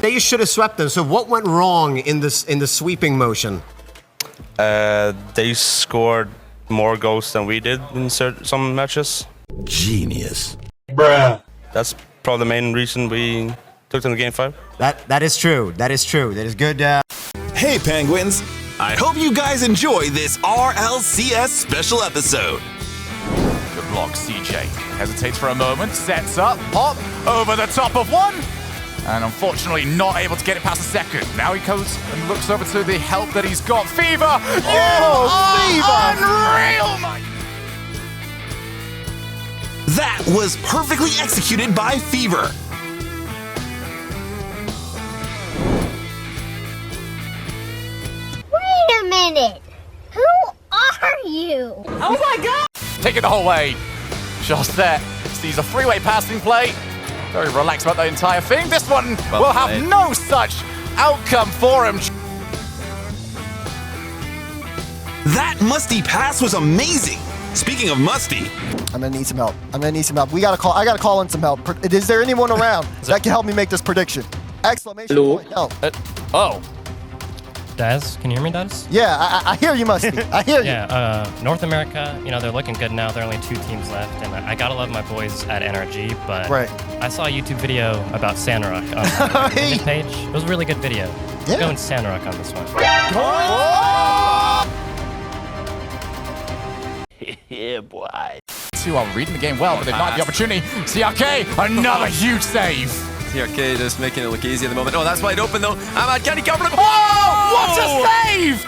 They should have swept them. So what went wrong in the sweeping motion? They scored more goals than we did in some matches. Genius. Bruh. That's probably the main reason we took them to Game 5. That is true. That is true. That is good. Hey, Penguins. I hope you guys enjoy this RLCS special episode. Good block, CJ. Hesitates for a moment, sets up, hop, over the top of one. And unfortunately not able to get it past the second. Now he goes and looks over to the help that he's got. Fever! Unreal, mate! That was perfectly executed by Fever. Wait a minute! Who are you? Oh my god! Take it the whole way. Just there. Sees a three-way passing play. Very relaxed about the entire thing. This one will have no such outcome for him. That musty pass was amazing. Speaking of musty, I'm gonna need some help. I gotta call in some help. Is there anyone around that can help me make this prediction? Exclamation point, help. Daz, can you hear me, Daz? Yeah, I hear you, Musty. I hear you. Yeah, North America, they're looking good now. There are only 2 teams left, and I gotta love my boys at NRG, but I saw a YouTube video about Sandrock on the page. It was a really good video. Yeah. I'm going Sandrock on this one. yeah, boy. 2 are reading the game well, but they might have the opportunity. CRK, another huge save. CRK just making it look easy at the moment. Oh, that's wide open though. Ahmad, can he cover it? Oh, what a save!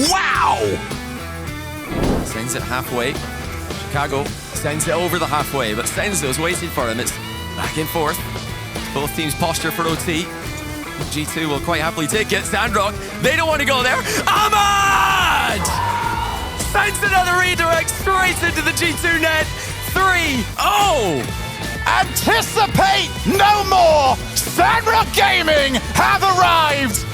Wow! Sends it halfway. Chicago sends it over the halfway, but Senzo's waiting for him. It's back and forth. Both teams posture for OT. G2 will quite happily take it. Sandrock, they don't want to go there. Ahmad! Sends another redirect straight into the G2 net. 3-0! Anticipate no more! Sandrock Gaming have arrived!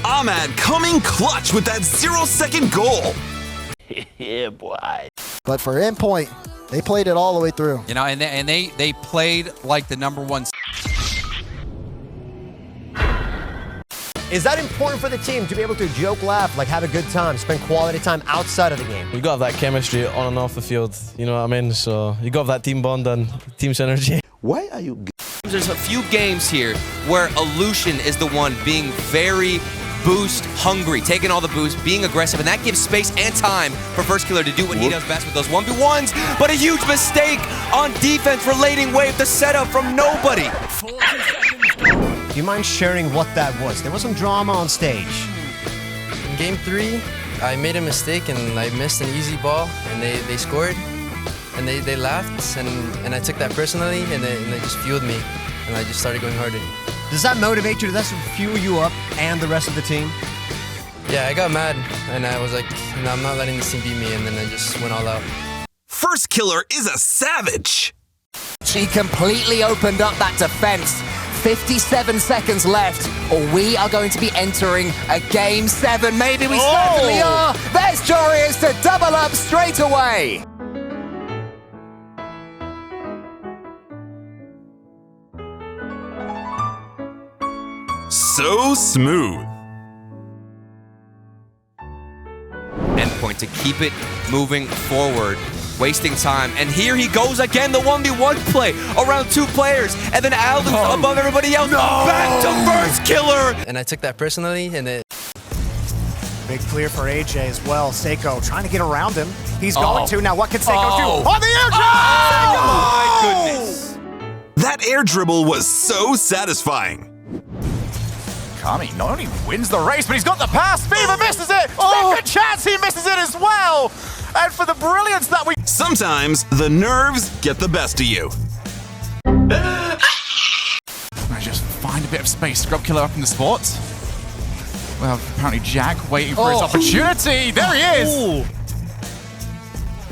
Ahmad coming clutch with that 0-second goal. yeah, boy. But for endpoint, they played it all the way through. And they played like the #1. Is that important for the team to be able to joke, laugh, like have a good time, spend quality time outside of the game? You got that chemistry on and off the field, you know what I mean? So you got that team bond and team synergy. Why are you? There's a few games here where Illusion is the one being very boost hungry, taking all the boost, being aggressive, and that gives space and time for First Killer to do what he does best with those 1v1s, but a huge mistake on defense relating wave, the setup from nobody. Do you mind sharing what that was? There was some drama on stage. In Game 3, I made a mistake and I missed an easy ball, and they scored, and they laughed, and I took that personally, and they just fueled me, and I just started going harder. Does that motivate you? Does that fuel you up and the rest of the team? Yeah, I got mad, and I was like, no, I'm not letting this team beat me, and then I just went all out. First Killer is a savage. She completely opened up that defense. 57 seconds left, or we are going to be entering a Game 7. Maybe we certainly are. There's Jorius to double up straight away. So smooth. Endpoint to keep it moving forward, wasting time, and here he goes again, the 1v1 play around 2 players, and then Alden's above everybody else. Back to First Killer! And I took that personally, and Big clear for AJ as well. Seiko trying to get around him. He's going to. Now what can Seiko do? On the air dribble! Oh my goodness. That air dribble was so satisfying. Kami not only wins the race, but he's got the pass. Fever misses it. Second chance, he misses it as well. And for the brilliance that we... Sometimes the nerves get the best of you. I just find a bit of space. Scrub Killer up in the spot. Well, apparently Jack waiting for his opportunity. There he is.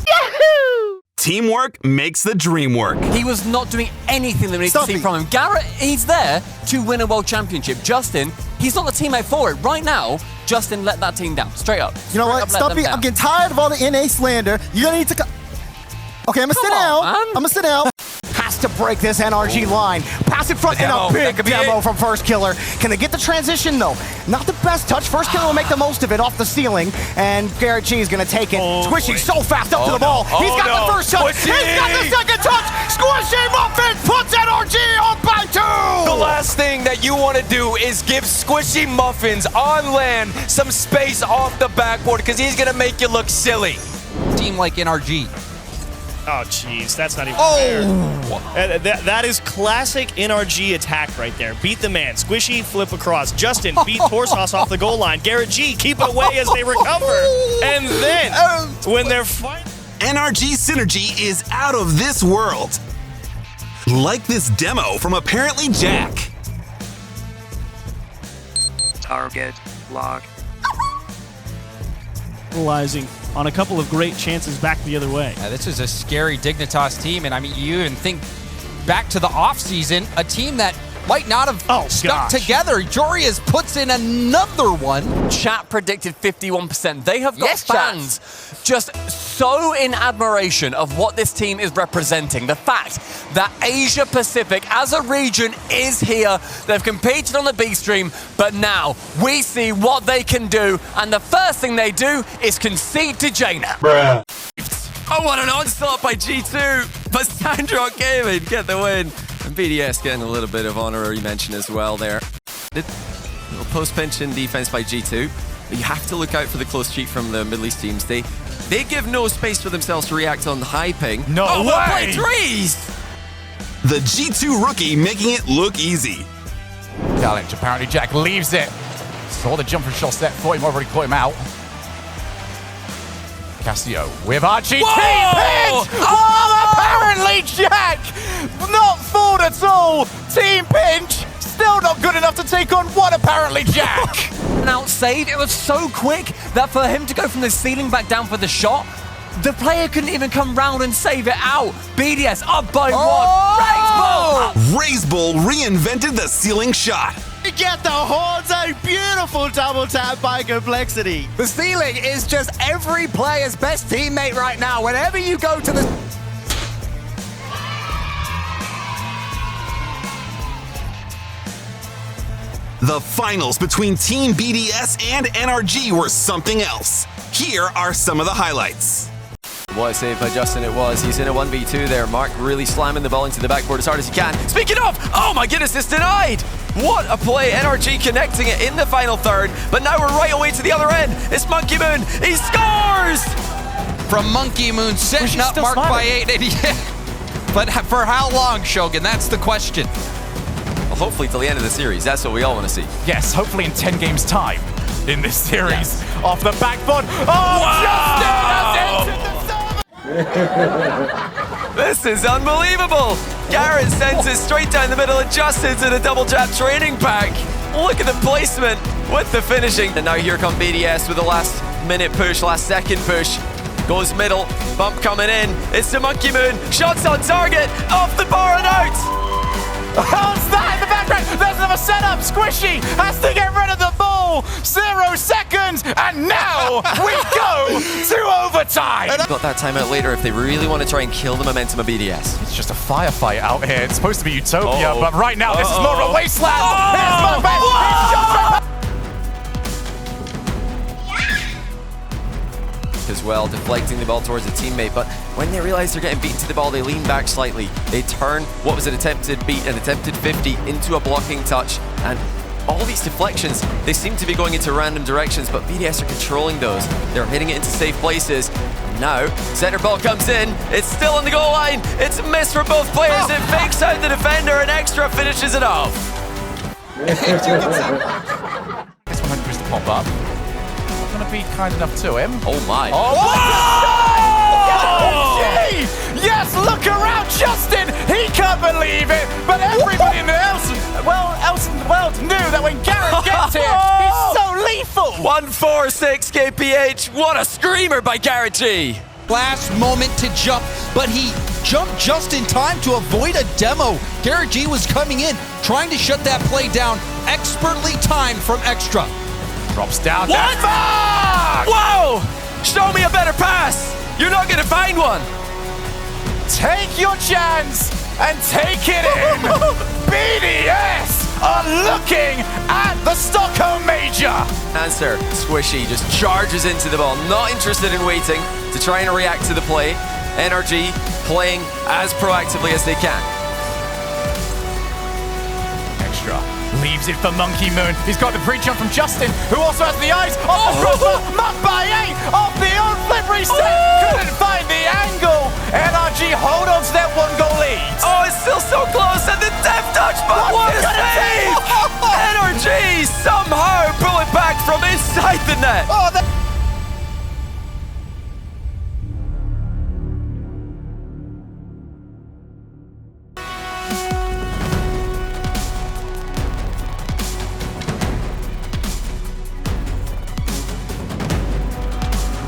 Yahoo! Teamwork makes the dream work. He was not doing anything that we need to see from him. Garrett, he's there to win a world championship. Justin, he's not the teammate for it. Right now, Justin let that team down. Straight up. You know what, Stumpy, I'm getting tired of all the NA slander. You're gonna need to... Okay, I'm gonna sit down. I'm gonna sit down. to break this NRG line. Pass in front and a big demo from First Killer. Can they get the transition though? Not the best touch. First Killer will make the most of it off the ceiling, and Garrett G is going to take it. Squishy so fast up to the ball. He's got the first touch. He's got the second touch. Squishy Muffins puts NRG on by 2. The last thing that you want to do is give Squishy Muffins on land some space off the backboard because he's going to make you look silly. Team like NRG. Oh, jeez, that's not even fair. That is classic NRG attack right there. Beat the man. Squishy, flip across. Justin, beat Horsehouse off the goal line. Garrett G, keep it away as they recover. And then, when they're fighting... NRG synergy is out of this world. Like this demo from apparently Jack. Target lock. Capitalizing on a couple of great chances back the other way. This is a scary Dignitas team, and I mean, you even think back to the offseason, a team that might not have stuck together. Jorius puts in another one. Chat predicted 51%. They have got fans just so in admiration of what this team is representing. The fact that Asia Pacific as a region is here. They've competed on the B stream, but now we see what they can do, and the first thing they do is concede to Jaina. Bruh. Oh, what an onslaught by G2, but Soundrock Gaming get the win. And BDS getting a little bit of honorary mention as well there. Little post-pension defense by G2. But you have to look out for the close cheat from the Middle East teams. They give no space for themselves to react on the high ping. No way! Threes! The G2 rookie making it look easy. Challenge, apparently Jack leaves it. Saw the jumper shot set for him, already caught him out. Casio with Archie T-Pinch! Oh, apparently Jack not fooled at all. Team Pinch still not good enough to take on one apparently Jack. An out save. It was so quick that for him to go from the ceiling back down for the shot, the player couldn't even come round and save it out. BDS up by 1. Raise Bull reinvented the ceiling shot. You get the horns, a beautiful double tap by Complexity. The ceiling is just every player's best teammate right now. Whenever you go to the... The finals between Team BDS and NRG were something else. Here are some of the highlights. What a save by Justin it was. He's in a 1v2 there. Mark really slamming the ball into the backboard as hard as he can. Speaking of, oh my goodness, it's denied! What a play, NRG connecting it in the final third, but now we're right away to the other end. It's Monkey Moon, he scores! From Monkey Moon, setting up Mark by 8. But for how long, Shogun? That's the question. Well, hopefully till the end of the series, that's what we all want to see. Yes, hopefully in 10 games time in this series. Off the backboard. Oh, Justin has entered the This is unbelievable! Garrett sends it straight down the middle of Justin to the double jab training pack. Look at the placement with the finishing. And now here come BDS with the last minute push, last second push. Goes middle, bump coming in. It's the Monkey Moon. Shots on target, off the bar and out! How's that in the background? There's another setup. Squishy has to get rid of the ball. 0 seconds, and now we go to overtime. Got that timeout later if they really want to try and kill the momentum of BDS. It's just a firefight out here. It's supposed to be Utopia, but right now this is more of a wasteland. As well, deflecting the ball towards a teammate, but when they realize they're getting beaten to the ball, they lean back slightly. They turn what was an attempted beat, an attempted 50 into a blocking touch, and all these deflections, they seem to be going into random directions, but BDS are controlling those. They're hitting it into safe places. Now, center ball comes in, it's still on the goal line, it's a miss for both players, it fakes out the defender, and Extra finishes it off. This 100 is to pop up. Gonna be kind enough to him. Oh my. Oh, gee! Yes, look around, Justin! He can't believe it, but everybody in the else in the world knew that when Garrett gets here, he's so lethal! 146 KPH, what a screamer by Garrett G! Last moment to jump, but he jumped just in time to avoid a demo. Garrett G was coming in, trying to shut that play down, expertly timed from Extra. Drops down. What? Whoa! Show me a better pass! You're not gonna find one! Take your chance! and take it in. BDS are looking at the Stockholm Major. Answer, Squishy just charges into the ball, not interested in waiting to try and react to the play. NRG playing as proactively as they can. Extra leaves it for Monkey Moon. He's got the pre-jump from Justin, who also has the eyes off the crossbar. Muck by 8 off the own flip reset. Couldn't find the angle. NRG hold on to that 1-goal lead. Oh, it's still so close.